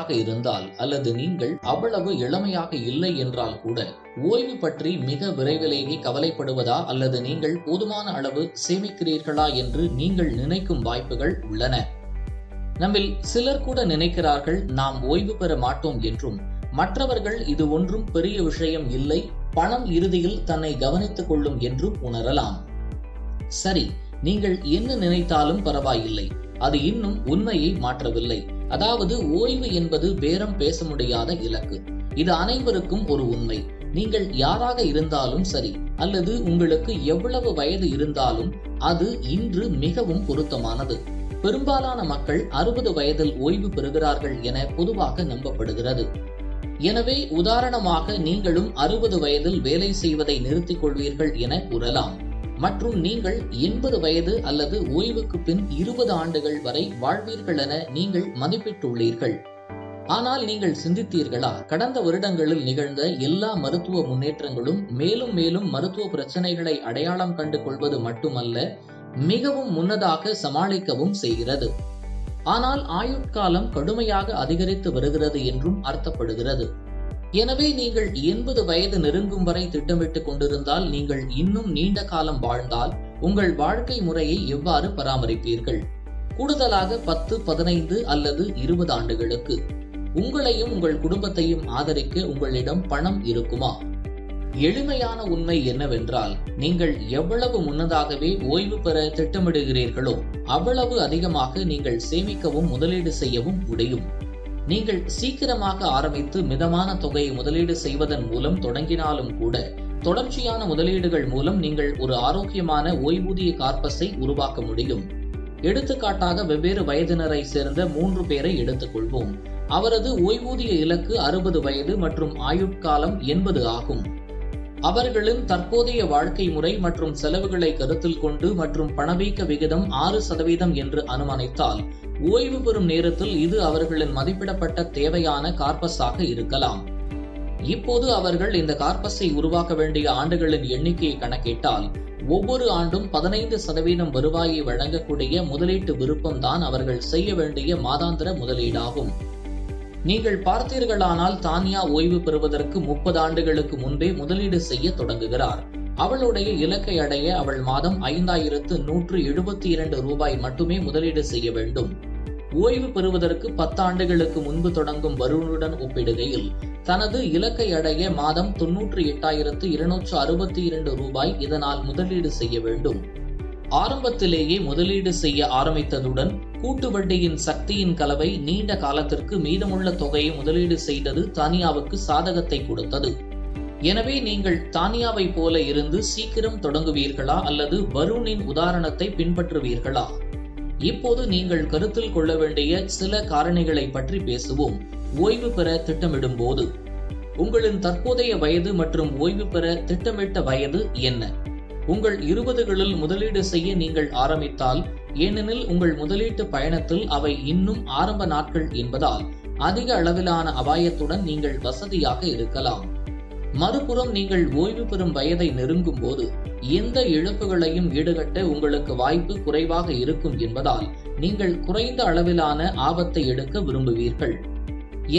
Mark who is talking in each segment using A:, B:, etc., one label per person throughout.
A: இளமையாக இருந்தால் அல்லது நீங்கள் அவ்வளவு இளமையாக இல்லை என்றால் கூட ஓய்வு பற்றி மிக விரைவிலேயே கவலைப்படுவதா அல்லது நீங்கள் போதுமான அளவு சேமிக்கிறீர்களா என்று நீங்கள் நினைக்கும் வாய்ப்புகள் உள்ளன. நம்மில் சிலர் கூட நினைக்கிறார்கள் நாம் ஓய்வு பெற மாட்டோம் என்றும், மற்றவர்கள் இது ஒன்றும் பெரிய விஷயம் இல்லை, பணம் இறுதியில் தன்னை கவனித்துக் கொள்ளும் என்றும் உணரலாம். சரி, நீங்கள் என்ன நினைத்தாலும் பரவாயில்லை, அது இன்னும் உண்மையை மாற்றவில்லை. அதாவது ஓய்வு என்பது பேரம் பேச முடியாத இலக்கு. இது அனைவருக்கும் ஒரு உண்மை. நீங்கள் யாராக இருந்தாலும் சரி, அல்லது உங்களுக்கு எவ்வளவு வயது இருந்தாலும் அது இன்று மிகவும் பொருத்தமானது. பெரும்பாலான மக்கள் 60 வயதில் ஓய்வு பெறுகிறார்கள் என பொதுவாக நம்பப்படுகிறது. எனவே உதாரணமாக நீங்களும் 60 வயதில் வேலை செய்வதை நிறுத்திக் கொள்வீர்கள் என கூறலாம். மற்றும் நீங்கள் 80 வயது அல்லது ஓய்வுக்கு பின் 20 ஆண்டுகள் வரை வாழ்வீர்கள் என நீங்கள் மதிப்பிட்டுள்ளீர்கள். ஆனால் நீங்கள் சிந்தித்தீர்களா, கடந்த வருடங்களில் நிகழ்ந்த எல்லா மருத்துவ முன்னேற்றங்களும் மேலும் மேலும் மருத்துவ பிரச்சனைகளை அடையாளம் கண்டு கொள்வது மட்டுமல்ல, மிகவும் முன்னதாக சமாளிக்கவும் செய்கிறது. ஆனால் ஆயுட்காலம் கடுமையாக அதிகரித்து வருகிறது என்றும் அர்த்தப்படுகிறது. எனவே நீங்கள் 80 வயது நெருங்கும் வரை திட்டமிட்டுக் கொண்டிருந்தால் நீங்கள் இன்னும் நீண்ட காலம் வாழ்ந்தால் உங்கள் வாழ்க்கை முறையை எவ்வாறு பராமரிப்பீர்கள்? கூடுதலாக 10, 15 அல்லது 20 ஆண்டுகளுக்கு உங்களையும் உங்கள் குடும்பத்தையும் ஆதரிக்க உங்களிடம் பணம் இருக்குமா? எளிமையான உண்மை என்னவென்றால், நீங்கள் எவ்வளவு முன்னதாகவே ஓய்வு பெற திட்டமிடுகிறீர்களோ அவ்வளவு அதிகமாக நீங்கள் சேமிக்கவும் முதலீடு செய்யவும் முடியும். நீங்கள் சீக்கிரமாக ஆரம்பித்து மிதமான தொகையை முதலீடு செய்வதன் மூலம் தொடங்கினாலும் கூட, தொடர்ச்சியான முதலீடுகள் மூலம் நீங்கள் ஒரு ஆரோக்கியமான ஓய்வூதிய கார்பஸை உருவாக்க முடியும். எடுத்துக்காட்டாக வெவ்வேறு வயதினரை சேர்ந்த 3 பேரை எடுத்துக்கொள்வோம். அவரது ஓய்வூதிய இலக்கு 60 வயது மற்றும் ஆயுட்காலம் 80 ஆகும். அவர்களின் தற்போதைய வாழ்க்கை முறை மற்றும் செலவுகளை கருத்தில் கொண்டு மற்றும் பணவீக்க விகிதம் 6% என்று அனுமானித்தால், ஓய்வு பெறும் நேரத்தில் இது அவர்களின் மதிப்பிடப்பட்ட தேவையான கார்பஸாக இருக்கலாம். இப்போது அவர்கள் இந்த கார்பஸை உருவாக்க வேண்டிய ஆண்டுகளின் எண்ணிக்கையை கணக்கிட்டால், ஒவ்வொரு ஆண்டும் 15% வருவாயை வழங்கக்கூடிய முதலீட்டு விருப்பம்தான் அவர்கள் செய்ய வேண்டிய மாதாந்திர முதலீடாகும். நீங்கள் பார்த்தீர்களானால், தானியா ஓய்வு பெறுவதற்கு 30 ஆண்டுகளுக்கு முன்பே முதலீடு செய்ய தொடங்குகிறார். அவளுடைய இலக்கை அடைய அவள் மாதம் 5172 ரூபாய் மட்டுமே முதலீடு செய்ய வேண்டும். ஓய்வு பெறுவதற்கு 10 ஆண்டுகளுக்கு முன்பு தொடங்கும் வருணுடன் ஒப்பிடுகையில் தனது இலக்கை அடைய மாதம் 98,262 ரூபாய் இதனால் முதலீடு செய்ய வேண்டும். ஆரம்பத்திலேயே முதலீடு செய்ய ஆரம்பித்ததுடன் கூட்டு வட்டியின் சக்தியின் கலவை நீண்ட காலத்திற்கு மீதமுள்ள தொகையை முதலீடு செய்தது தானியாவுக்கு சாதகத்தை கொடுத்தது. எனவே நீங்கள் தானியாவை போல இருந்து சீக்கிரம் தொடங்குவீர்களா அல்லது வருணின் உதாரணத்தை பின்பற்றுவீர்களா? இப்போது நீங்கள் கருத்தில் கொள்ள வேண்டிய சில காரணிகளை பற்றி பேசுவோம். ஓய்வு பெற திட்டமிடும் போது உங்களின் தற்போதைய வயது மற்றும் ஓய்வு பெற திட்டமிட்ட வயது என்ன? உங்கள் 20களில் முதலீடு செய்ய நீங்கள் ஆரம்பித்தால், ஏனெனில் உங்கள் முதலீட்டு பயணத்தில் அவை இன்னும் ஆரம்ப நாட்கள் என்பதால் அதிக அளவிலான அபாயத்துடன் நீங்கள் வசதியாக இருக்கலாம். மறுபுறம் நீங்கள் ஓய்வு பெறும் வயதை நெருங்கும் போது எந்த இழப்புகளையும் ஈடுகட்ட உங்களுக்கு வாய்ப்பு குறைவாக இருக்கும் என்பதால் நீங்கள் குறைந்த அளவிலான ஆபத்தை எடுக்க விரும்புவீர்கள்.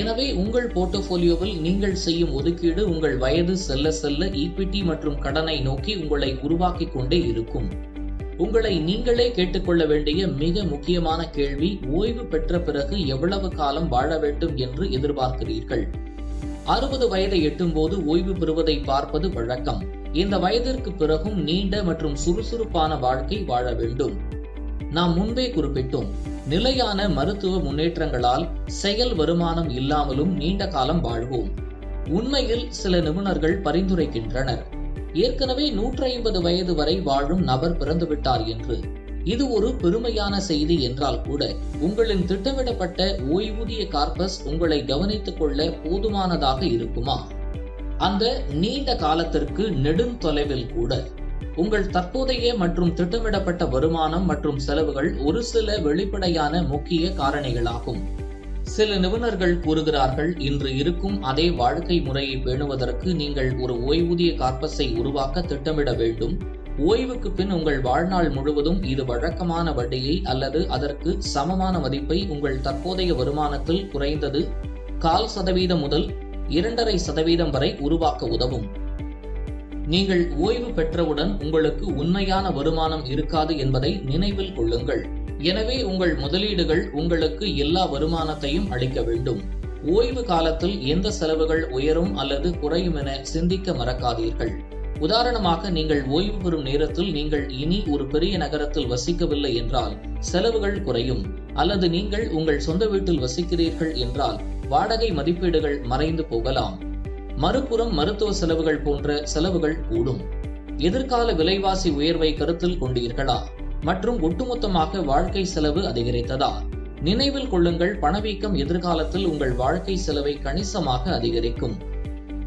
A: எனவே உங்கள் போர்ட்ஃபோலியோவில் நீங்கள் செய்யும் ஒதுக்கீடு உங்கள் வயது செல்ல செல்ல ஈக்விட்டி மற்றும் கடனை நோக்கி உங்களை உருவாக்கிக் கொண்டே இருக்கும். உங்களை நீங்களே கேட்டுக்கொள்ள வேண்டிய மிக முக்கியமான கேள்வி, ஓய்வு பெற்ற பிறகு எவ்வளவு காலம் வாழ வேண்டும் என்று எதிர்பார்க்கிறீர்கள்? 60 வயதை எட்டும் போது ஓய்வு பெறுவதை பார்ப்பது வழக்கம். இந்த வயதிற்கு பிறகும் நீண்ட மற்றும் சுறுசுறுப்பான வாழ்க்கை வாழ வேண்டும். நாம் முன்பே குறிப்பிட்டோம், நிலையான மருத்துவ முன்னேற்றங்களால் செயல் வருமானம் இல்லாமலும் நீண்ட காலம் வாழ்வோம். உண்மையில் சில நிபுணர்கள் பரிந்துரைக்கின்றனர், ஏற்கனவே 150 வயது வரை வாழும் நபர் பிறந்துவிட்டார் என்று. இது ஒரு பெருமையான செய்தி என்றால் கூட, உங்களின் திட்டமிடப்பட்ட ஓய்வூதிய கார்பஸ் உங்களை கவனித்துக் கொள்ள போதுமானதாக இருக்குமா? அந்த நீண்ட காலத்திற்கு நெடுந்தொலைவில் கூட உங்கள் தற்போதைய மற்றும் திட்டமிடப்பட்ட வருமானம் மற்றும் செலவுகள் ஒரு சில வெளிப்படையான முக்கிய காரணிகளாகும். சில நிபுணர்கள் கூறுகிறார்கள், இன்று இருக்கும் அதே வாழ்க்கை முறையை பேணுவதற்கு நீங்கள் ஒரு ஓய்வூதிய கார்பஸை உருவாக்க திட்டமிட வேண்டும். ஓய்வுக்கு பின் உங்கள் வாழ்நாள் முழுவதும் இது வழக்கமான வட்டியை அல்லது அதற்கு சமமான மதிப்பை உங்கள் தற்போதைய வருமானத்தில் குறைந்தது 0.25% முதல் 2.5% வரை உருவாக்க உதவும். நீங்கள் ஓய்வு பெற்றவுடன் உங்களுக்கு உண்மையான வருமானம் இருக்காது என்பதை நினைவில் கொள்ளுங்கள். எனவே உங்கள் முதலீடுகள் உங்களுக்கு எல்லா வருமானத்தையும் அளிக்க வேண்டும். ஓய்வு காலத்தில் எந்த செலவுகள் உயரும் அல்லது குறையும் என சிந்திக்க மறக்காதீர்கள். உதாரணமாக, நீங்கள் ஓய்வு பெறும் நேரத்தில் நீங்கள் இனி ஒரு பெரிய நகரத்தில் வசிக்கவில்லை என்றால் செலவுகள் குறையும். அல்லது நீங்கள் உங்கள் சொந்த வீட்டில் வசிக்கிறீர்கள் என்றால் வாடகை மதிப்பீடுகள் மறைந்து போகலாம். மறுபுறம் மருத்துவ செலவுகள் போன்ற செலவுகள் கூடும். எதிர்கால விலைவாசி உயர்வை கருத்தில் கொண்டீர்களா? மற்றும் ஒட்டுமொத்தமாக வாழ்க்கை செலவு அதிகரித்ததா? நினைவில் கொள்ளுங்கள், பணவீக்கம் எதிர்காலத்தில் உங்கள் வாழ்க்கை செலவை கணிசமாக அதிகரிக்கும்.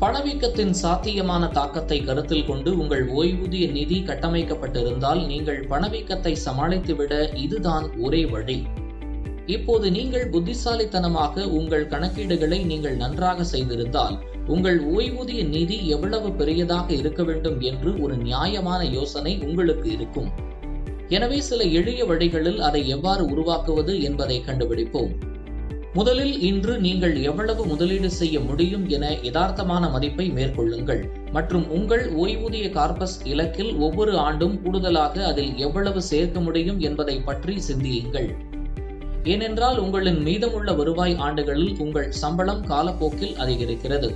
A: பணவீக்கத்தின் சாத்தியமான தாக்கத்தை கருத்தில் கொண்டு உங்கள் ஓய்வூதிய நிதி கட்டமைக்கப்பட்டிருந்தால் நீங்கள் பணவீக்கத்தை சமாளித்துவிட இதுதான் ஒரே வழி. இப்போது நீங்கள் புத்திசாலித்தனமாக உங்கள் கணக்கீடுகளை நீங்கள் நன்றாக செய்திருந்தால் உங்கள் ஓய்வூதிய நிதி எவ்வளவு பெரியதாக இருக்க வேண்டும் என்று ஒரு நியாயமான யோசனை உங்களுக்கு இருக்கும். எனவே சில எளிய வழிகளில் அதை எவ்வாறு உருவாக்குவது என்பதை கண்டுபிடிப்போம். முதலில் இன்று நீங்கள் எவ்வளவு முதலீடு செய்ய முடியும் என யதார்த்தமான மதிப்பை மேற்கொள்ளுங்கள் மற்றும் உங்கள் ஓய்வூதிய கார்பஸ் இலக்கில் ஒவ்வொரு ஆண்டும் கூடுதலாக அதில் எவ்வளவு சேர்க்க முடியும் என்பதை பற்றி சிந்தியுங்கள். ஏனென்றால் உங்களின் மீதமுள்ள வருவாய் ஆண்டுகளில் உங்கள் சம்பளம் காலப்போக்கில் அதிகரிக்கிறது.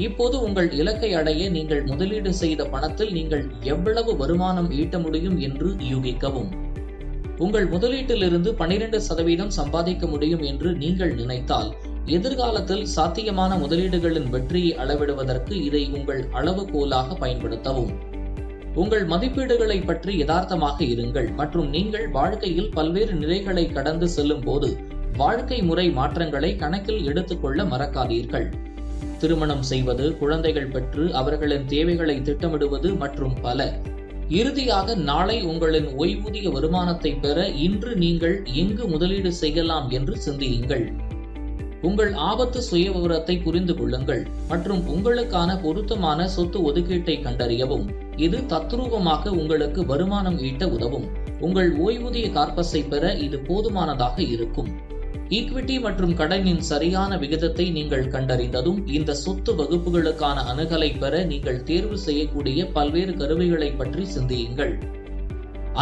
A: இப்போது உங்கள் இலக்கை அடைய நீங்கள் முதலீடு செய்த பணத்தில் நீங்கள் எவ்வளவு வருமானம் ஈட்ட முடியும் என்று யூகிக்கவும். உங்கள் முதலீட்டிலிருந்து 12% சம்பாதிக்க முடியும் என்று நீங்கள் நினைத்தால் எதிர்காலத்தில் சாத்தியமான முதலீடுகளின் வெற்றியை அளவிடுவதற்கு இதை உங்கள் அளவுகோலாக பயன்படுத்தவும். உங்கள் மதிப்பீடுகளை பற்றி யதார்த்தமாக இருங்கள் மற்றும் நீங்கள் வாழ்க்கையில் பல்வேறு நிலைகளை கடந்து செல்லும் போது வாழ்க்கை முறை மாற்றங்களை கணக்கில் எடுத்துக்கொள்ள மறக்காதீர்கள். திருமணம் செய்வது, குழந்தைகள் பெற்று அவர்களின் தேவைகளை திட்டமிடுவது மற்றும் பல. இறுதியாக, நாளை உங்களின் ஓய்வூதிய வருமானத்தை பெற இன்று நீங்கள் எங்கு முதலீடு செய்யலாம் என்று சிந்தியுங்கள். உங்கள் ஆபத்து சுயவிவரத்தை புரிந்து கொள்ளுங்கள் மற்றும் உங்களுக்கான பொருத்தமான சொத்து ஒதுக்கீட்டை கண்டறியவும். இது தத்ரூபமாக உங்களுக்கு வருமானம் ஈட்ட உதவும். உங்கள் ஓய்வூதிய கார்பஸை பெற இது போதுமானதாக இருக்கும். ஈக்விட்டி மற்றும் கடனின் சரியான விகிதத்தை நீங்கள் கண்டறிந்ததும் இந்த சொத்து வகுப்புகளுக்கான அணுகலை பெற நீங்கள் தேர்வு செய்யக்கூடிய பல்வேறு கருவிகளை பற்றி சிந்தியுங்கள்.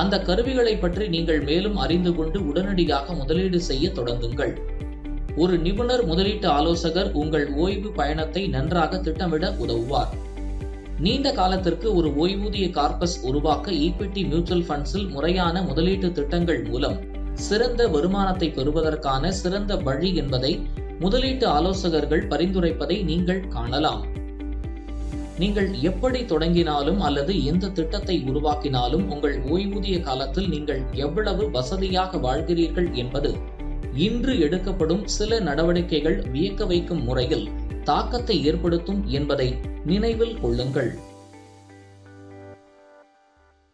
A: அந்த கருவிகளை பற்றி நீங்கள் மேலும் அறிந்து கொண்டு உடனடியாக முதலீடு செய்ய தொடங்குங்கள். ஒரு நிபுணர் முதலீட்டு ஆலோசகர் உங்கள் ஓய்வு பயணத்தை நன்றாக திட்டமிட உதவுவார். நீண்ட காலத்திற்கு ஒரு ஓய்வூதிய கார்பஸ் உருவாக்க ஈக்விட்டி மியூச்சுவல் ஃபண்ட்ஸில் முறையான முதலீட்டு திட்டங்கள் மூலம் சிறந்த வருமானத்தை பெறுவதற்கான சிறந்த வழி என்பதை முதலீட்டு ஆலோசகர்கள் பரிந்துரைப்பதை நீங்கள் காணலாம். நீங்கள் எப்படி தொடங்கினாலும் அல்லது எந்த திட்டத்தை உருவாக்கினாலும் உங்கள் ஓய்வூதிய காலத்தில் நீங்கள் எவ்வளவு வசதியாக வாழ்கிறீர்கள் என்பது இன்று எடுக்கப்படும் சில நடவடிக்கைகள் வியக்க வைக்கும் முறையில் தாக்கத்தை ஏற்படுத்தும் என்பதை நினைவில் கொள்ளுங்கள்.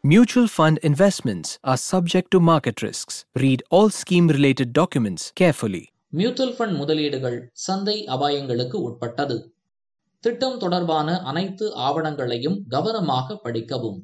B: Mutual fund investments are subject to market risks. Read all scheme-related documents carefully.
A: Mutual fund முதலீடுகள் சந்தை அபாயங்களுக்கு உட்பட்டது. திட்டம் தொடர்பான அனைத்து ஆவணங்களையும் கவனமாக படிக்கவும்.